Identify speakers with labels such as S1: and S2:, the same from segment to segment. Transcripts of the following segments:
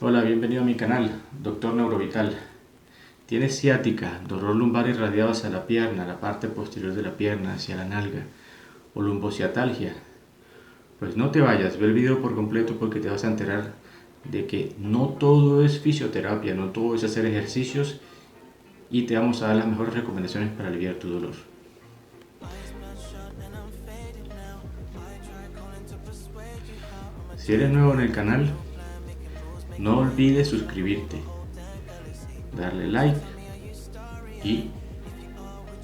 S1: Hola, bienvenido a mi canal, Doctor Neurovital. ¿Tienes ciática, dolor lumbar irradiado hacia la pierna, la parte posterior de la pierna, hacia la nalga, o lumbociatalgia? Pues no te vayas, ve el video por completo porque te vas a enterar de que no todo es fisioterapia, no todo es hacer ejercicios y te vamos a dar las mejores recomendaciones para aliviar tu dolor. Si eres nuevo en el canal, no olvides suscribirte, darle like y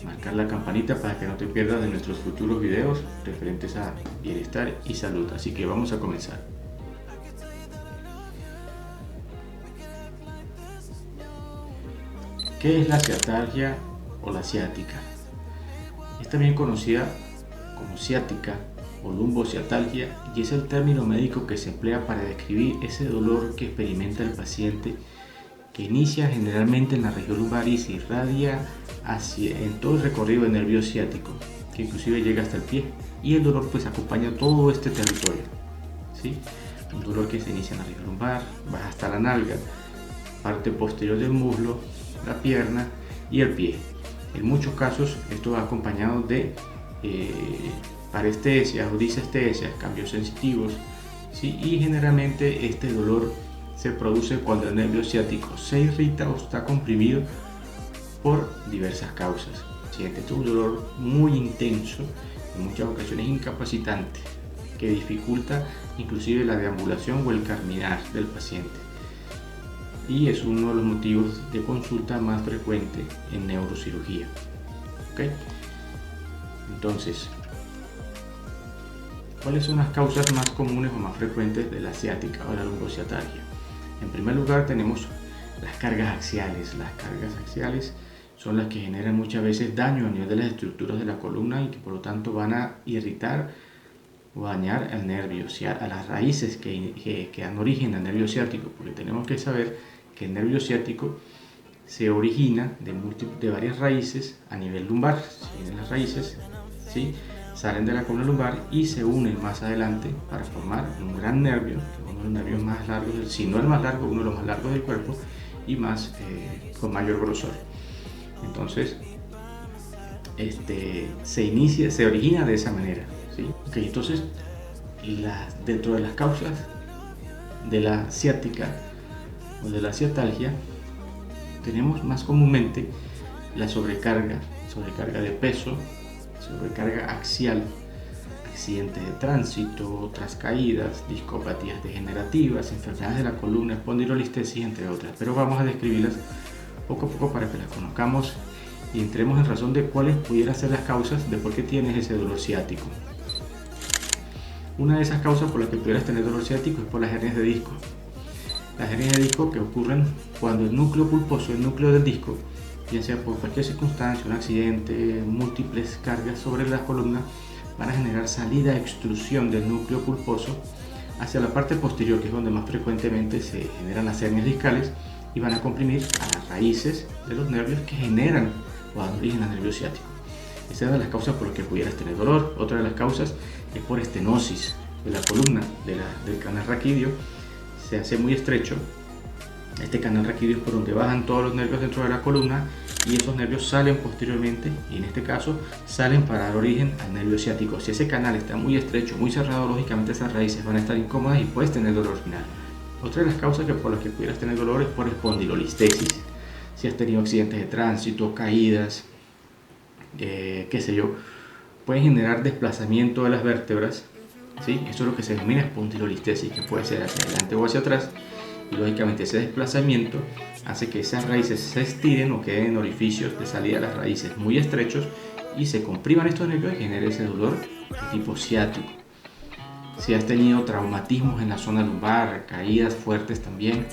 S1: marcar la campanita para que no te pierdas de nuestros futuros videos referentes a bienestar y salud. Así que vamos a comenzar. ¿Qué es la ciatalgia o la ciática? Es también conocida como ciática o lumbociatalgia y es el término médico que se emplea para describir ese dolor que experimenta el paciente, que inicia generalmente en la región lumbar y se irradia en todo el recorrido del nervio ciático, que inclusive llega hasta el pie, y el dolor pues acompaña todo este territorio, ¿sí? Un dolor que se inicia en la región lumbar, baja hasta la nalga, parte posterior del muslo, la pierna y el pie. En muchos casos esto va acompañado de parestesias o disestesias, cambios sensitivos, ¿sí? Y generalmente este dolor se produce cuando el nervio ciático se irrita o está comprimido por diversas causas. Sientes un dolor muy intenso, en muchas ocasiones incapacitante, que dificulta inclusive la deambulación o el caminar del paciente. Y es uno de los motivos de consulta más frecuente en neurocirugía. ¿Okay? Entonces, ¿cuáles son las causas más comunes o más frecuentes de la ciática o la lumbociatalgia? En primer lugar tenemos las cargas axiales. Las cargas axiales son las que generan muchas veces daño a nivel de las estructuras de la columna y que por lo tanto van a irritar o dañar al nervio, a las raíces que dan origen al nervio ciático, porque tenemos que saber que el nervio ciático se origina de varias raíces a nivel lumbar. Si las raíces, ¿sí?, salen de la columna lumbar y se unen más adelante para formar un gran nervio, uno de los nervios más largos, si no el más largo, uno de los más largos del cuerpo y más con mayor grosor. Entonces, se origina de esa manera, ¿sí? Okay, entonces, dentro de las causas de la ciática o de la ciatalgia, tenemos más comúnmente la sobrecarga de peso, sobrecarga axial, accidentes de tránsito, otras caídas, discopatías degenerativas, enfermedades de la columna, espondilolistesis, entre otras. Pero vamos a describirlas poco a poco para que las conozcamos y entremos en razón de cuáles pudieran ser las causas de por qué tienes ese dolor ciático. Una de esas causas por las que pudieras tener dolor ciático es por las hernias de disco. Las hernias de disco que ocurren cuando el núcleo pulposo, el núcleo del disco, ya sea por cualquier circunstancia, un accidente, múltiples cargas sobre la columna, van a generar salida, extrusión del núcleo pulposo hacia la parte posterior, que es donde más frecuentemente se generan las hernias discales, y van a comprimir a las raíces de los nervios que generan o dan origen al nervio ciático. Esa es una de las causas por las que pudieras tener dolor. Otra de las causas es por estenosis de la columna, del canal raquídeo. Se hace muy estrecho. Este canal raquídeo es por donde bajan todos los nervios dentro de la columna y esos nervios salen posteriormente, y en este caso salen para dar origen al nervio ciático. Si ese canal está muy estrecho, muy cerrado, lógicamente esas raíces van a estar incómodas y puedes tener dolor final. Otra de las causas por las que pudieras tener dolor es por espondilolistesis. Si has tenido accidentes de tránsito, caídas, qué sé yo, pueden generar desplazamiento de las vértebras, ¿sí? Eso es lo que se denomina espondilolistesis, que puede ser hacia adelante o hacia atrás. Y lógicamente ese desplazamiento hace que esas raíces se estiren o queden en orificios de salida de las raíces muy estrechos y se compriman estos nervios y genere ese dolor de tipo ciático. Si has tenido traumatismos en la zona lumbar, caídas fuertes también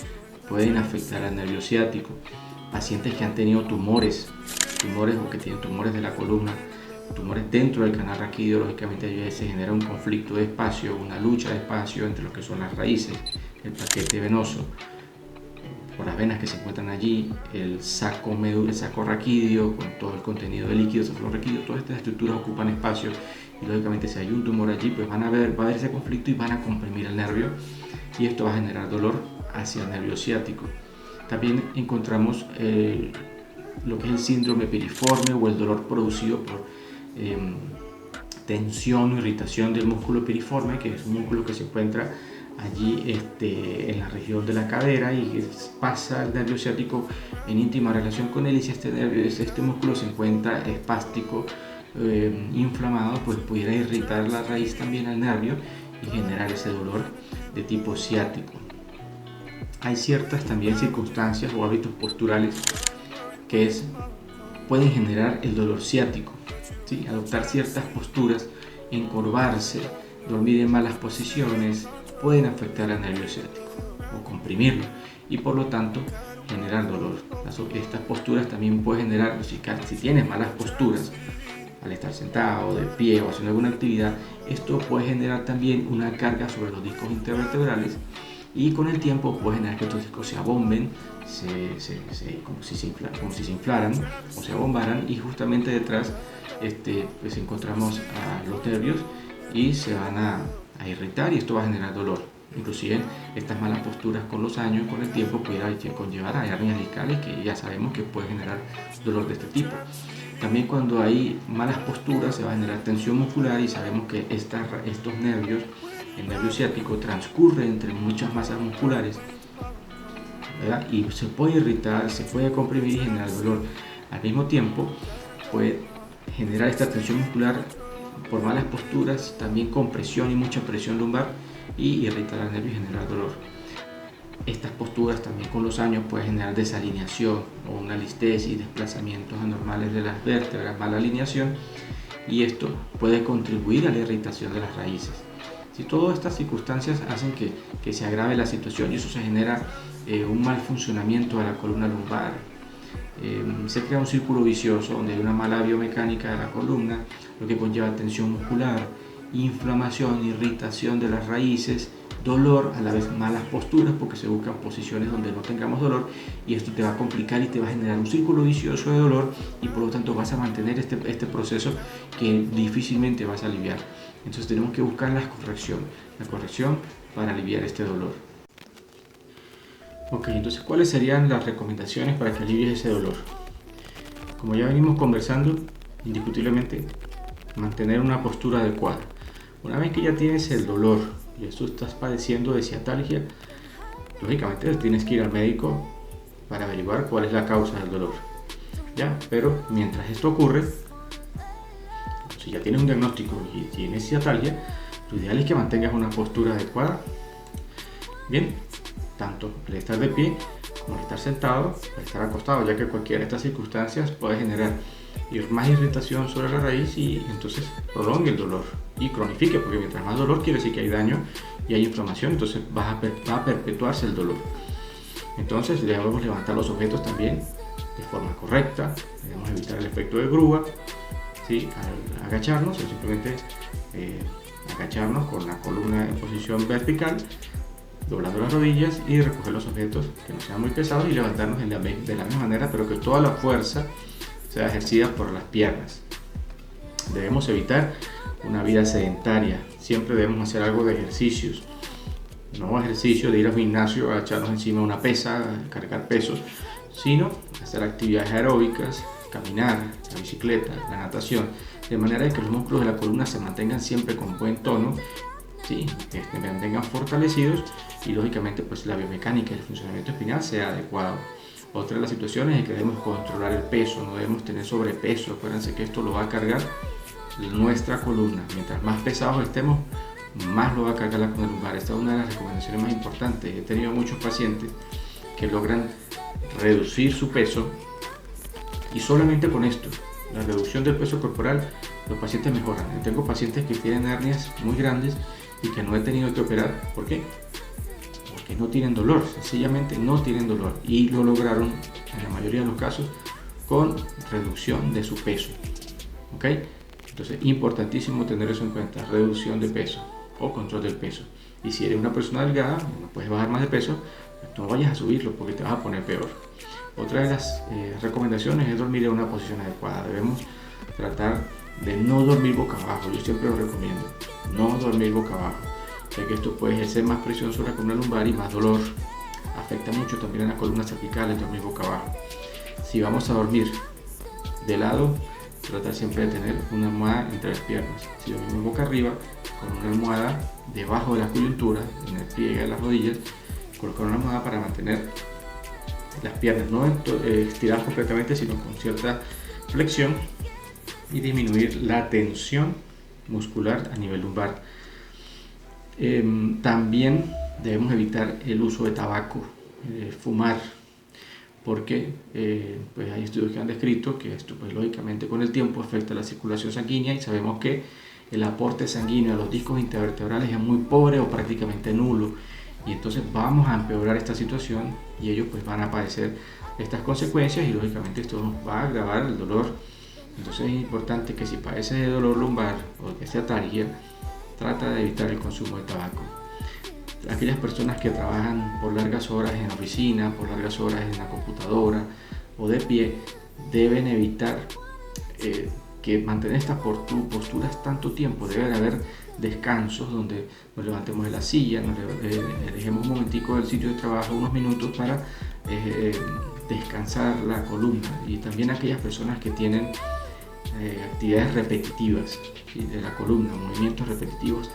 S1: pueden afectar al nervio ciático. Pacientes que han tenido tumores o que tienen tumores de la columna, tumores dentro del canal raquídeo, lógicamente se genera un conflicto de espacio, una lucha de espacio entre lo que son las raíces, el paquete venoso, por las venas que se encuentran allí, el saco raquídeo con todo el contenido de líquido cefalorraquídeo. Todas estas estructuras ocupan espacio y lógicamente si hay un tumor allí, pues va a haber ese conflicto y van a comprimir el nervio y esto va a generar dolor hacia el nervio ciático. También encontramos lo que es el síndrome piriforme o el dolor producido por tensión o irritación del músculo piriforme, que es un músculo que se encuentra allí en la región de la cadera y pasa el nervio ciático en íntima relación con él, y si este músculo se encuentra espástico, inflamado, pues pudiera irritar la raíz también al nervio y generar ese dolor de tipo ciático. Hay ciertas también circunstancias o hábitos posturales que pueden generar el dolor ciático, ¿sí? Adoptar ciertas posturas, encorvarse, dormir en malas posiciones, pueden afectar al nervio ciático o comprimirlo y por lo tanto generar dolor. Estas posturas también pueden generar, si tienes malas posturas al estar sentado, de pie o haciendo alguna actividad, esto puede generar también una carga sobre los discos intervertebrales y con el tiempo puede generar que estos discos se abomben, como si se inflaran o se abombaran, y justamente detrás pues encontramos a los nervios y se van a irritar, y esto va a generar dolor. Inclusive estas malas posturas con los años, con el tiempo, puede conllevar a hernias discales, que ya sabemos que puede generar dolor de este tipo. También cuando hay malas posturas se va a generar tensión muscular, y sabemos que estos nervios, el nervio ciático, transcurre entre muchas masas musculares, ¿verdad? Y se puede irritar, se puede comprimir y generar dolor. Al mismo tiempo puede generar esta tensión muscular por malas posturas, también compresión y mucha presión lumbar, y irritar al nervio y generar dolor. Estas posturas también con los años pueden generar desalineación o una listesis, desplazamientos anormales de las vértebras, mala alineación, y esto puede contribuir a la irritación de las raíces. Si todas estas circunstancias hacen que se agrave la situación, y eso se genera un mal funcionamiento de la columna lumbar, se crea un círculo vicioso donde hay una mala biomecánica de la columna, lo que conlleva tensión muscular, inflamación, irritación de las raíces, dolor, a la vez malas posturas porque se buscan posiciones donde no tengamos dolor, y esto te va a complicar y te va a generar un círculo vicioso de dolor, y por lo tanto vas a mantener este proceso que difícilmente vas a aliviar. Entonces tenemos que buscar la corrección para aliviar este dolor. Ok, entonces ¿cuáles serían las recomendaciones para que alivies ese dolor? Como ya venimos conversando, indiscutiblemente mantener una postura adecuada. Una vez que ya tienes el dolor y esto estás padeciendo de ciatalgia, lógicamente tienes que ir al médico para averiguar cuál es la causa del dolor. ¿Ya? Pero mientras esto ocurre, si ya tienes un diagnóstico y tienes ciatalgia, lo ideal es que mantengas una postura adecuada. Bien, tanto el estar de pie como el estar sentado, el estar acostado, ya que cualquiera de estas circunstancias puede generar más irritación sobre la raíz y entonces prolongue el dolor y cronifique, porque mientras más dolor quiere decir que hay daño y hay inflamación, entonces va a perpetuarse el dolor. Entonces debemos levantar los objetos también de forma correcta, debemos evitar el efecto de grúa, ¿sí? Al agacharnos, o simplemente agacharnos con la columna en posición vertical, doblando las rodillas y recoger los objetos que no sean muy pesados y levantarnos de la misma manera, pero que toda la fuerza sea ejercida por las piernas. Debemos evitar una vida sedentaria, siempre debemos hacer algo de ejercicios, no ejercicio de ir al gimnasio a echarnos encima una pesa, cargar pesos, sino hacer actividades aeróbicas, caminar, la bicicleta, la natación, de manera que los músculos de la columna se mantengan siempre con buen tono, ¿sí? Que se mantengan fortalecidos y lógicamente pues la biomecánica y el funcionamiento espinal sea adecuado. Otra de las situaciones es que debemos controlar el peso, no debemos tener sobrepeso. Acuérdense que esto lo va a cargar nuestra columna. Mientras más pesados estemos, más lo va a cargar la columna lumbar. Esta es una de las recomendaciones más importantes. He tenido muchos pacientes que logran reducir su peso y solamente con esto, la reducción del peso corporal, los pacientes mejoran. Yo tengo pacientes que tienen hernias muy grandes y que no he tenido que operar. ¿Por qué? Porque no tienen dolor, sencillamente no tienen dolor, y lo lograron en la mayoría de los casos con reducción de su peso. ¿Ok? Entonces, importantísimo tener eso en cuenta, reducción de peso o control del peso. Y si eres una persona delgada, no puedes bajar más de peso, no vayas a subirlo porque te vas a poner peor. Otra de las recomendaciones es dormir en una posición adecuada. Debemos tratar de no dormir boca abajo, yo siempre lo recomiendo, no dormir boca abajo, ya que esto puede ejercer más presión sobre la columna lumbar y más dolor afecta mucho también en las columnas cervicales, dormir boca abajo. Si vamos a dormir de lado, tratar siempre de tener una almohada entre las piernas. Si dormimos boca arriba, con una almohada debajo de la coyuntura, en el pliegue de las rodillas, colocar una almohada para mantener las piernas no estiradas completamente, sino con cierta flexión, y disminuir la tensión muscular a nivel lumbar. También debemos evitar el uso de tabaco, fumar, porque pues hay estudios que han descrito que esto pues lógicamente con el tiempo afecta la circulación sanguínea, y sabemos que el aporte sanguíneo a los discos intervertebrales es muy pobre o prácticamente nulo, y entonces vamos a empeorar esta situación y ellos pues van a padecer estas consecuencias, y lógicamente esto nos va a agravar el dolor. Entonces es importante que si padeces de dolor lumbar o de ciatalgia, trata de evitar el consumo de tabaco. Aquellas personas que trabajan por largas horas en la oficina, por largas horas en la computadora o de pie, deben evitar que mantener estas posturas tanto tiempo. Debe haber descansos donde nos levantemos de la silla, nos dejemos un momentico del sitio de trabajo, unos minutos, para descansar la columna. Y también aquellas personas que tienen actividades repetitivas, ¿sí?, de la columna, movimientos repetitivos,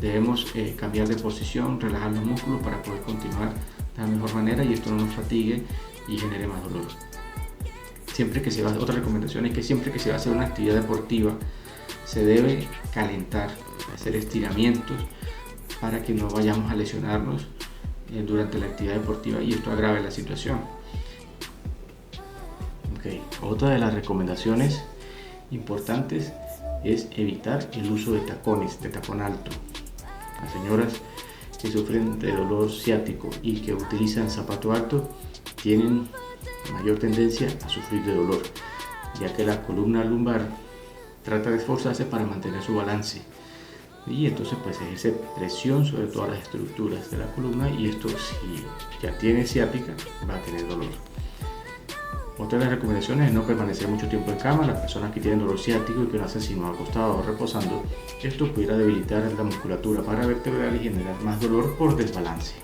S1: debemos cambiar de posición, relajar los músculos para poder continuar de la mejor manera y esto no nos fatigue y genere más dolor. Otra recomendación es que siempre que se va a hacer una actividad deportiva, se debe calentar, hacer estiramientos para que no vayamos a lesionarnos durante la actividad deportiva y esto agrave la situación. Otra de las recomendaciones importantes es evitar el uso de tacones, de tacón alto. Las señoras que sufren de dolor ciático y que utilizan zapato alto tienen mayor tendencia a sufrir de dolor, ya que la columna lumbar trata de esforzarse para mantener su balance y entonces pues ejerce presión sobre todas las estructuras de la columna, y esto, si ya tiene ciática, va a tener dolor. Otra de las recomendaciones es no permanecer mucho tiempo en cama. Las personas que tienen dolor ciático y que no hacen sino acostado o reposando, esto pudiera debilitar la musculatura paravertebral y generar más dolor por desbalance.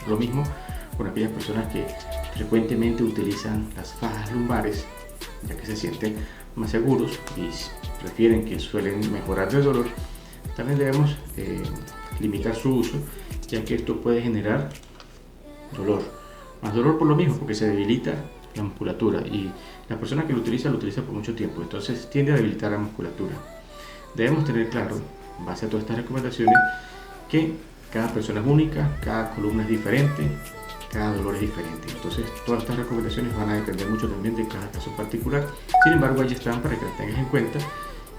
S1: Lo mismo con aquellas personas que frecuentemente utilizan las fajas lumbares, ya que se sienten más seguros y prefieren, que suelen mejorar el dolor. También debemos limitar su uso, ya que esto puede generar dolor. Más dolor por lo mismo, porque se debilita la musculatura y la persona que lo utiliza por mucho tiempo, entonces tiende a debilitar la musculatura. Debemos tener claro, en base a todas estas recomendaciones, que cada persona es única, cada columna es diferente, cada dolor es diferente. Entonces todas estas recomendaciones van a depender mucho también de cada caso particular. Sin embargo, ahí están para que las tengas en cuenta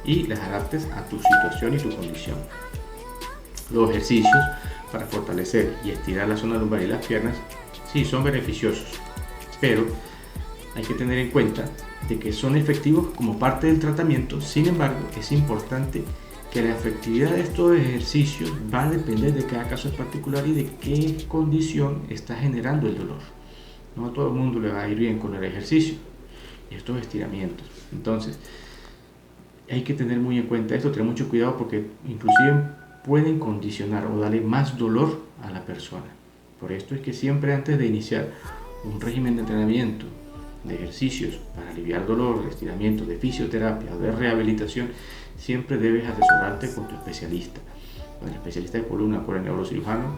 S1: y las adaptes a tu situación y tu condición. Los ejercicios para fortalecer y estirar la zona lumbar y las piernas sí son beneficiosos, pero hay que tener en cuenta de que son efectivos como parte del tratamiento. Sin embargo, es importante que la efectividad de estos ejercicios va a depender de cada caso en particular y de qué condición está generando el dolor. No a todo el mundo le va a ir bien con el ejercicio y estos estiramientos. Entonces, hay que tener muy en cuenta esto, tener mucho cuidado, porque inclusive pueden condicionar o darle más dolor a la persona. Por esto es que siempre, antes de iniciar un régimen de entrenamiento, de ejercicios para aliviar dolor, de estiramiento, de fisioterapia o de rehabilitación, siempre debes asesorarte con tu especialista, con el especialista de columna, con el neurocirujano,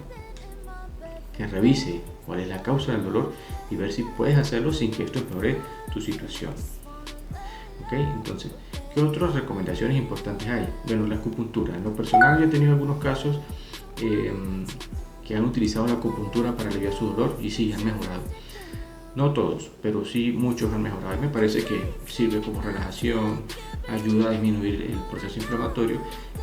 S1: que revise cuál es la causa del dolor y ver si puedes hacerlo sin que esto empeore tu situación. Entonces, ¿qué otras recomendaciones importantes hay? Bueno, la acupuntura. En lo personal, yo he tenido algunos casos que han utilizado la acupuntura para aliviar su dolor y sí, han mejorado. No todos, pero sí muchos han mejorado. Y me parece que sirve como relajación, ayuda a disminuir el proceso inflamatorio,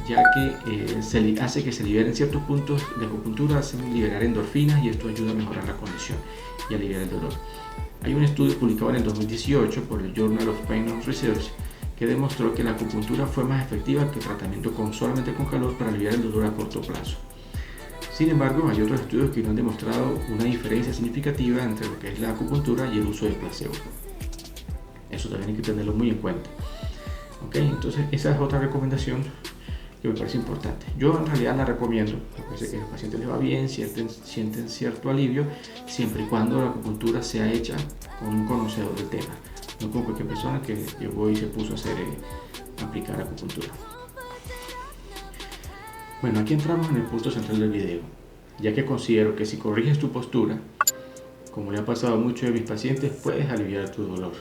S1: ya que hace que se liberen ciertos puntos de acupuntura, hacen liberar endorfinas y esto ayuda a mejorar la condición y a aliviar el dolor. Hay un estudio publicado en el 2018 por el Journal of Pain and Research que demostró que la acupuntura fue más efectiva que el tratamiento solamente con calor para aliviar el dolor a corto plazo. Sin embargo, hay otros estudios que no han demostrado una diferencia significativa entre lo que es la acupuntura y el uso de placebo. Eso también hay que tenerlo muy en cuenta. Entonces esa es otra recomendación que me parece importante. Yo en realidad la recomiendo, me parece que a los pacientes les va bien, sienten cierto alivio, siempre y cuando la acupuntura sea hecha con un conocedor del tema, no con cualquier persona que llegó y se puso a aplicar acupuntura. Bueno, aquí entramos en el punto central del video, ya que considero que si corriges tu postura, como le ha pasado a muchos de mis pacientes, puedes aliviar tu dolor.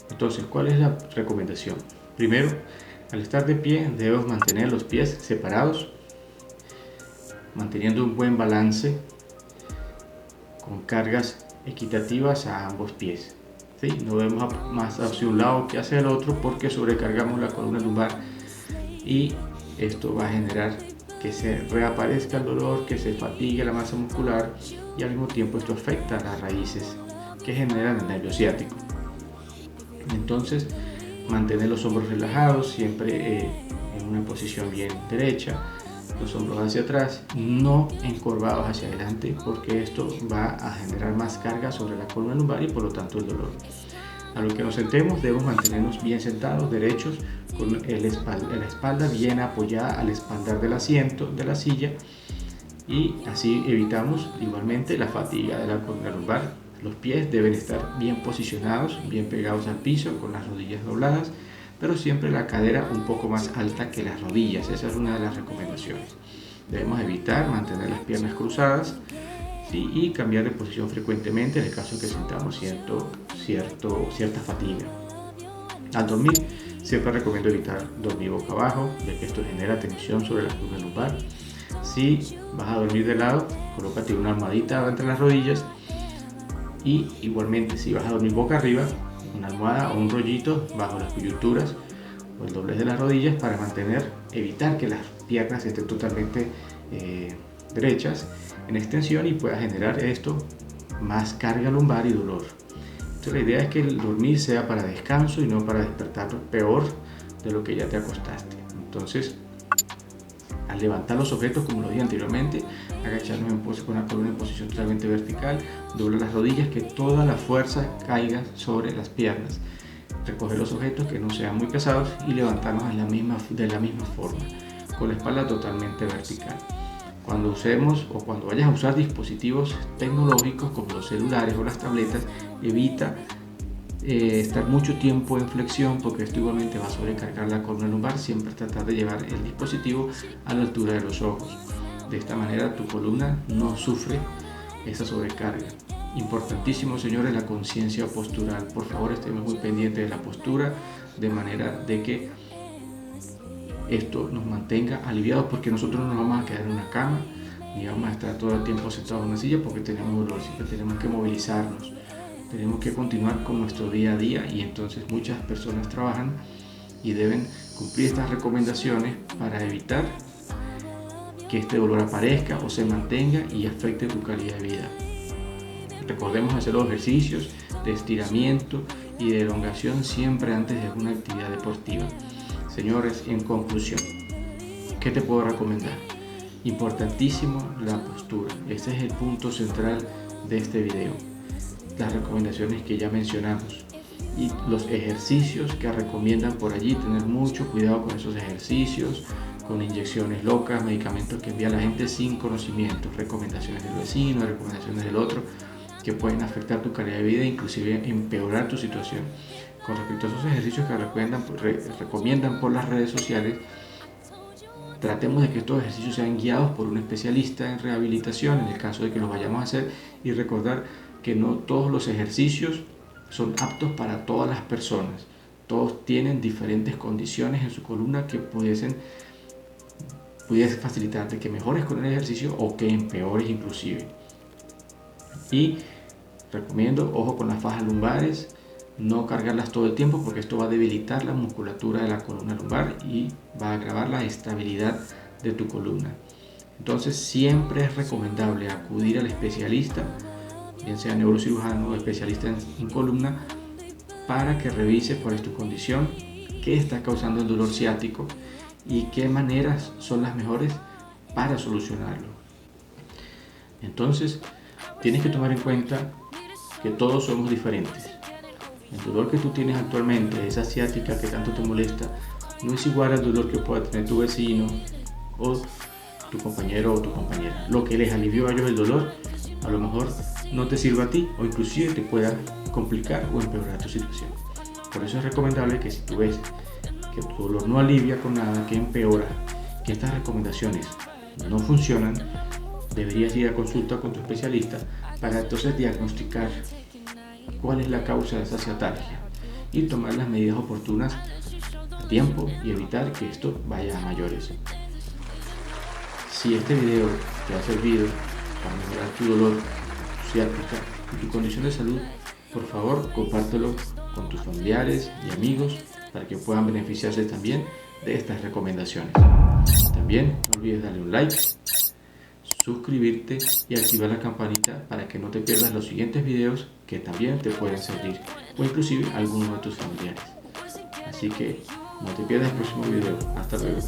S1: Entonces, ¿cuál es la recomendación? Primero, al estar de pie debemos mantener los pies separados, manteniendo un buen balance con cargas equitativas a ambos pies. ¿Sí? No vemos más hacia un lado que hacia el otro porque sobrecargamos la columna lumbar y esto va a generar que se reaparezca el dolor, que se fatigue la masa muscular y al mismo tiempo esto afecta a las raíces que generan el nervio ciático. Entonces, mantener los hombros relajados, siempre en una posición bien derecha, los hombros hacia atrás, no encorvados hacia adelante, porque esto va a generar más carga sobre la columna lumbar y por lo tanto el dolor. A lo que nos sentemos debemos mantenernos bien sentados, derechos, con la espalda bien apoyada al espaldar del asiento, de la silla, y así evitamos igualmente la fatiga de la columna lumbar. Los pies deben estar bien posicionados, bien pegados al piso, con las rodillas dobladas, pero siempre la cadera un poco más alta que las rodillas. Esa es una de las recomendaciones. Debemos evitar mantener las piernas cruzadas, ¿sí? Y cambiar de posición frecuentemente en el caso que sintamos cierta fatiga. Al dormir, siempre recomiendo evitar dormir boca abajo, ya que esto genera tensión sobre la columna lumbar. Si vas a dormir de lado, colócate una almohadita entre las rodillas. Y igualmente, si vas a dormir boca arriba, una almohada o un rollito bajo las coyunturas o el doblez de las rodillas para evitar que las piernas estén totalmente derechas en extensión y pueda generar esto más carga lumbar y dolor. Entonces, la idea es que el dormir sea para descanso y no para despertar peor de lo que ya te acostaste. Entonces, al levantar los objetos, como lo dije anteriormente, agacharnos con la columna en posición totalmente vertical, doblar las rodillas, que toda la fuerza caiga sobre las piernas, recoger los objetos que no sean muy pesados y levantarnos de la misma forma, con la espalda totalmente vertical. Cuando usemos o cuando vayas a usar dispositivos tecnológicos como los celulares o las tabletas, evita estar mucho tiempo en flexión, porque esto igualmente va a sobrecargar la columna lumbar. Siempre tratar de llevar el dispositivo a la altura de los ojos. De esta manera tu columna no sufre esa sobrecarga. Importantísimo, señores, la conciencia postural. Por favor, estemos muy pendientes de la postura, de manera de que esto nos mantenga aliviados, porque nosotros no nos vamos a quedar en una cama ni vamos a estar todo el tiempo sentados en una silla porque tenemos dolor. Siempre tenemos que movilizarnos, tenemos que continuar con nuestro día a día, y entonces muchas personas trabajan y deben cumplir estas recomendaciones para evitar que este dolor aparezca o se mantenga y afecte tu calidad de vida. Recordemos hacer los ejercicios de estiramiento y de elongación siempre antes de alguna actividad deportiva. Señores, en conclusión, ¿qué te puedo recomendar? Importantísimo la postura. Este es el punto central de este video. Las recomendaciones que ya mencionamos y los ejercicios que recomiendan por allí. Tener mucho cuidado con esos ejercicios, con inyecciones locas, medicamentos que envía la gente sin conocimiento, recomendaciones del vecino, recomendaciones del otro, que pueden afectar tu calidad de vida e inclusive empeorar tu situación. Con respecto a esos ejercicios que recomiendan por las redes sociales, tratemos de que estos ejercicios sean guiados por un especialista en rehabilitación en el caso de que los vayamos a hacer, y recordar que no todos los ejercicios son aptos para todas las personas. Todos tienen diferentes condiciones en su columna que pudiese facilitarte que mejores con el ejercicio o que empeores inclusive. Y recomiendo, ojo con las fajas lumbares, no cargarlas todo el tiempo porque esto va a debilitar la musculatura de la columna lumbar y va a agravar la estabilidad de tu columna. Entonces siempre es recomendable acudir al especialista, bien sea neurocirujano o especialista en columna, para que revise cuál es tu condición, qué está causando el dolor ciático y qué maneras son las mejores para solucionarlo. Entonces tienes que tomar en cuenta que todos somos diferentes. El dolor que tú tienes actualmente, esa ciática que tanto te molesta, no es igual al dolor que pueda tener tu vecino o tu compañero o tu compañera. Lo que les alivió a ellos el dolor, a lo mejor no te sirva a ti o inclusive te pueda complicar o empeorar tu situación. Por eso es recomendable que si tú ves que tu dolor no alivia con nada, que empeora, que estas recomendaciones no funcionan, deberías ir a consulta con tu especialista para entonces diagnosticar cuál es la causa de esa ciatalgia y tomar las medidas oportunas a tiempo y evitar que esto vaya a mayores. Si este video te ha servido para mejorar tu dolor, tu ciática y tu condición de salud, por favor compártelo con tus familiares y amigos para que puedan beneficiarse también de estas recomendaciones. También no olvides darle un like, suscribirte y activar la campanita para que no te pierdas los siguientes videos que también te pueden servir o inclusive algunos de tus familiares. Así que no te pierdas el próximo video. Hasta luego.